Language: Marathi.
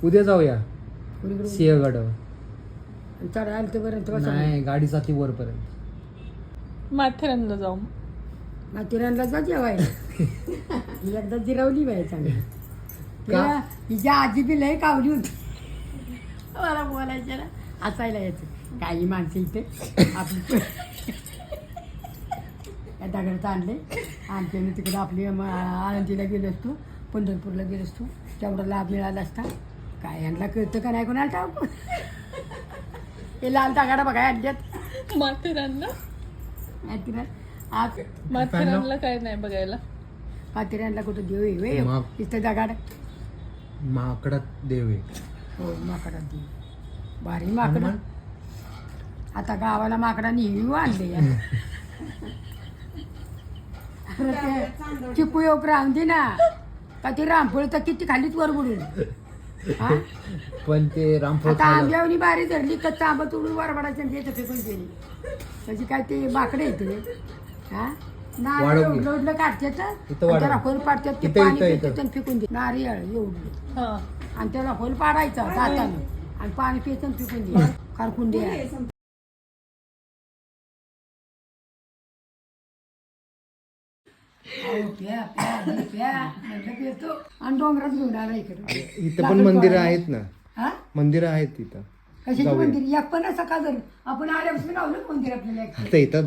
उद्या जाऊया कुणीकडे सिंहगडावर. चढायला तर बरं तुला नाही गाडी जाते वरपर्यंत. माथेरानला जाऊ. माथेरानला जा जेवायला. एकदा जिरावली बाई चांगली. तिला तिच्या आजी बी लय कावली होती. मला बोलायचं ना हसायला यायचं. काही माणसं इथे आपली या दगडात आणले आणि मी तिकडं आपली आळंदीला गेलो असतो, पंढरपूरला गेलो असतो, तेवढा लाभ मिळाला असता. काय यांना कळतं का नाही कोणाला ठाऊक. हे लाल दगडा बघा आणल्यात माथेरानला. आज माथेरानला काय नाही बघायला. माथेरानला कुठं देव आहे मग? इथं दगाड. माकडात देव आहे. हो माकडात देव भारी माकडं. आता गावाला माकडा नेहमी आणले या. चिपू योग राहून ना का ते रामफळ तर किती खालीच वर बुडून. हा पण ते रामफळ आता आंब्यावनी बारी धरली कच्चा आंबा तोडून वर पडायचं आणि त्याचं फेकून गेली. म्हणजे काय ते माकडे येते. हा नारळ एवढलं काढतात त्याला होल पाडतात ते पाणी पितात आणि फेकून दे. नारळ एवढलं आणि त्याला होल पाडायचा हाताने आणि पाणी पियचं आणि फेकून दे. कारकून दे. आणि डोंगरात घेऊन आला इकडे. इथं पण मंदिर आहेत ना. हा मंदिर आहेत तिथं. कशाची मंदिर एक पण सकाळ जर आपण आल्यापासून लावलं मंदिर आपल्याला. आता इथं